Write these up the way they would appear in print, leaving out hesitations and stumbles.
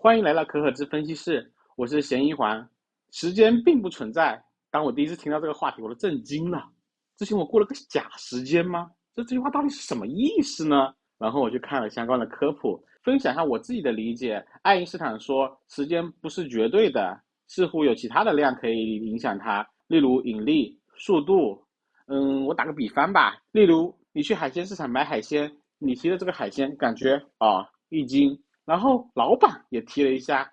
欢迎来到可可知分析室，我是咸一环。时间并不存在。当我第一次听到这个话题，我都震惊了。之前我过了个假时间吗？这句话到底是什么意思呢？然后我去看了相关的科普，分享一下我自己的理解。爱因斯坦说，时间不是绝对的，似乎有其他的量可以影响它，例如引力、速度。我打个比方吧，例如你去海鲜市场买海鲜，你提的这个海鲜感觉一斤，然后老板也提了一下，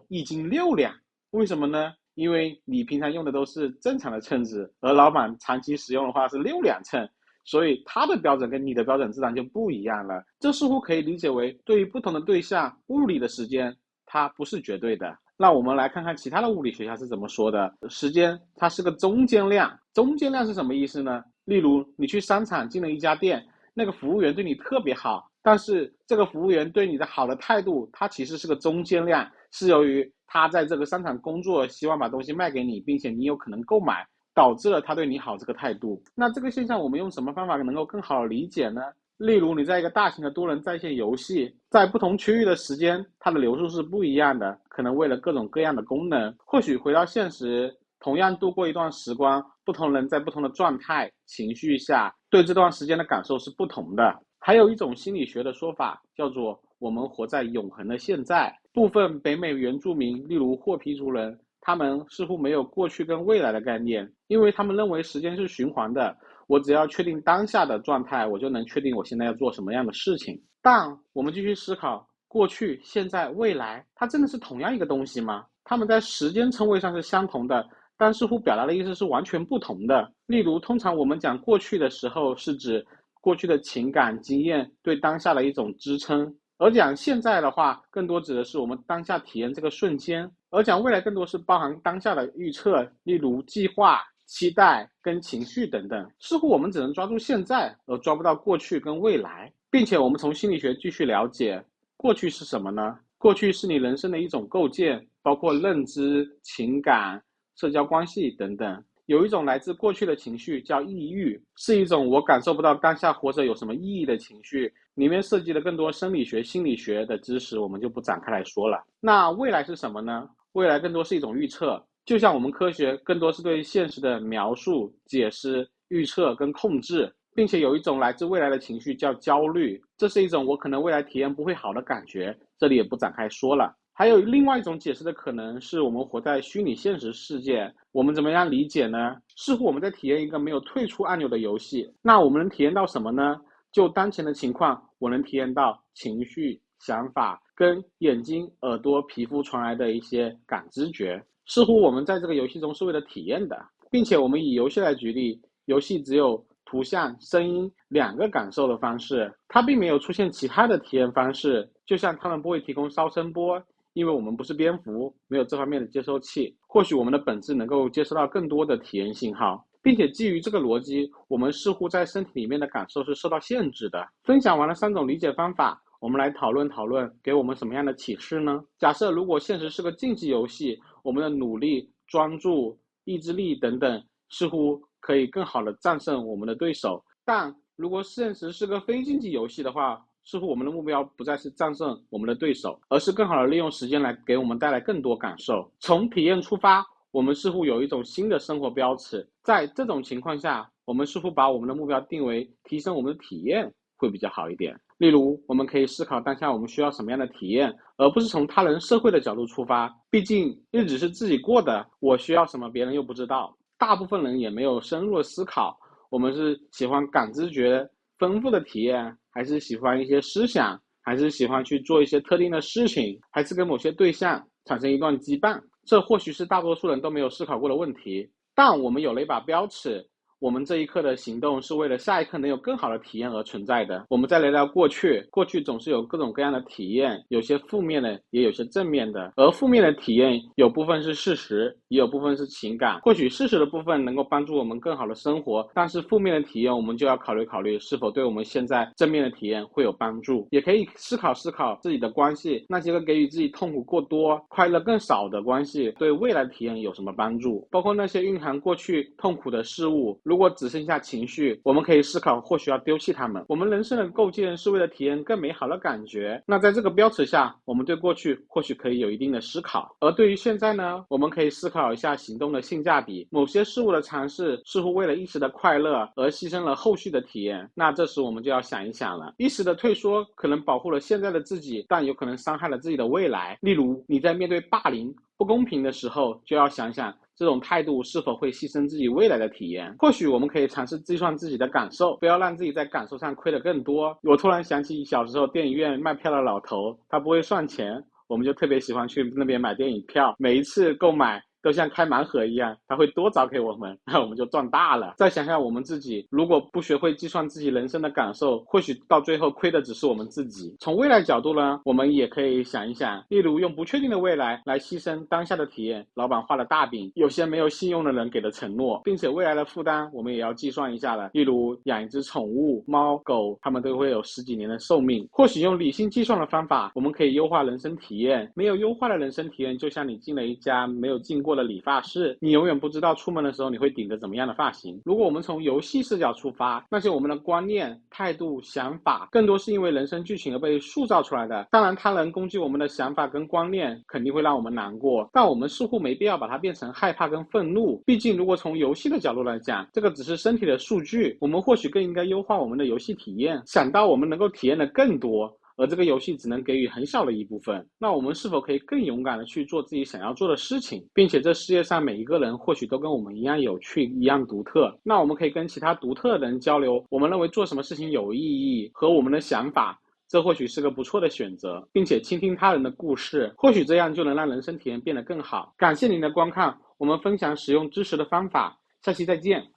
一斤6两，为什么呢？因为你平常用的都是正常的称子，而老板长期使用的话是6两秤，所以他的标准跟你的标准自然就不一样了。这似乎可以理解为，对于不同的对象，物理的时间它不是绝对的。那我们来看看其他的物理学家是怎么说的。时间它是个中间量，中间量是什么意思呢？例如你去商场进了一家店，那个服务员对你特别好，但是这个服务员对你的好的态度，它其实是个中间量，是由于他在这个商场工作，希望把东西卖给你，并且你有可能购买，导致了他对你好这个态度。那这个现象我们用什么方法能够更好的理解呢？例如你在一个大型的多人在线游戏，在不同区域的时间，它的流速是不一样的，可能为了各种各样的功能。或许回到现实，同样度过一段时光，不同人在不同的状态、情绪下，对这段时间的感受是不同的。还有一种心理学的说法叫做我们活在永恒的现在。部分北美原住民，例如霍皮族人，他们似乎没有过去跟未来的概念，因为他们认为时间是循环的，我只要确定当下的状态，我就能确定我现在要做什么样的事情。但我们继续思考，过去、现在、未来，它真的是同样一个东西吗？它们在时间称谓上是相同的，但似乎表达的意思是完全不同的。例如，通常我们讲过去的时候，是指过去的情感经验对当下的一种支撑，而讲现在的话，更多指的是我们当下体验这个瞬间，而讲未来更多是包含当下的预测，例如计划、期待跟情绪等等。似乎我们只能抓住现在，而抓不到过去跟未来。并且我们从心理学继续了解，过去是什么呢？过去是你人生的一种构建，包括认知、情感、社交关系等等。有一种来自过去的情绪叫抑郁，是一种我感受不到当下活着有什么意义的情绪，里面涉及了更多生理学、心理学的知识，我们就不展开来说了。那未来是什么呢？未来更多是一种预测，就像我们科学更多是对现实的描述、解释、预测跟控制，并且有一种来自未来的情绪叫焦虑，这是一种我可能未来体验不会好的感觉，这里也不展开说了。还有另外一种解释的可能是我们活在虚拟现实世界，我们怎么样理解呢？似乎我们在体验一个没有退出按钮的游戏，那我们能体验到什么呢？就当前的情况，我能体验到情绪、想法跟眼睛、耳朵、皮肤传来的一些感知觉，似乎我们在这个游戏中是为了体验的，并且我们以游戏来举例，游戏只有图像、声音两个感受的方式，它并没有出现其他的体验方式，就像他们不会提供烧声波，因为我们不是蝙蝠，没有这方面的接收器，或许我们的本质能够接收到更多的体验信号，并且基于这个逻辑，我们似乎在身体里面的感受是受到限制的。分享完了3种理解方法，我们来讨论讨论，给我们什么样的启示呢？假设如果现实是个竞技游戏，我们的努力、专注、意志力等等，似乎可以更好的战胜我们的对手。但如果现实是个非竞技游戏的话，似乎我们的目标不再是战胜我们的对手，而是更好的利用时间来给我们带来更多感受。从体验出发，我们似乎有一种新的生活标尺。在这种情况下，我们似乎把我们的目标定为提升我们的体验会比较好一点。例如，我们可以思考当下我们需要什么样的体验，而不是从他人社会的角度出发。毕竟日子是自己过的，我需要什么别人又不知道。大部分人也没有深入的思考，我们是喜欢感知觉丰富的体验，还是喜欢一些思想，还是喜欢去做一些特定的事情，还是跟某些对象产生一段羁绊？这或许是大多数人都没有思考过的问题。但我们有了一把标尺，我们这一刻的行动是为了下一刻能有更好的体验而存在的。我们再来聊过去，过去总是有各种各样的体验，有些负面的，也有些正面的。而负面的体验有部分是事实，也有部分是情感。或许事实的部分能够帮助我们更好的生活，但是负面的体验我们就要考虑是否对我们现在正面的体验会有帮助。也可以思考自己的关系，那些个给予自己痛苦过多、快乐更少的关系，对未来的体验有什么帮助？包括那些蕴含过去痛苦的事物，如果只剩下情绪，我们可以思考或许要丢弃它们。我们人生的构建是为了体验更美好的感觉，那在这个标尺下，我们对过去或许可以有一定的思考，而对于现在呢，我们可以思考一下行动的性价比。某些事物的尝试似乎为了一时的快乐而牺牲了后续的体验，那这时我们就要想一想了，一时的退缩可能保护了现在的自己，但有可能伤害了自己的未来。例如你在面对霸凌不公平的时候，就要想想这种态度是否会牺牲自己未来的体验。或许我们可以尝试计算自己的感受，不要让自己在感受上亏得更多。我突然想起小时候电影院卖票的老头，他不会算钱，我们就特别喜欢去那边买电影票，每一次购买都像开盲盒一样，他会多找给我们，那我们就赚大了。再想想我们自己，如果不学会计算自己人生的感受，或许到最后亏的只是我们自己。从未来角度呢，我们也可以想一想，例如用不确定的未来来牺牲当下的体验。老板画了大饼，有些没有信用的人给的承诺，并且未来的负担我们也要计算一下了。例如养一只宠物，猫狗它们都会有10几年的寿命。或许用理性计算的方法，我们可以优化人生体验。没有优化的人生体验，就像你进了一家没有进过的理发室，你永远不知道出门的时候你会顶着怎么样的发型。如果我们从游戏视角出发，那些我们的观念、态度、想法，更多是因为人生剧情而被塑造出来的。当然，他人攻击我们的想法跟观念，肯定会让我们难过，但我们似乎没必要把它变成害怕跟愤怒。毕竟，如果从游戏的角度来讲，这个只是身体的数据，我们或许更应该优化我们的游戏体验，想到我们能够体验的更多。而这个游戏只能给予很小的一部分，那我们是否可以更勇敢的去做自己想要做的事情，并且这世界上每一个人或许都跟我们一样有趣，一样独特，那我们可以跟其他独特的人交流，我们认为做什么事情有意义和我们的想法，这或许是个不错的选择，并且倾听他人的故事，或许这样就能让人生体验变得更好。感谢您的观看，我们分享使用知识的方法，下期再见。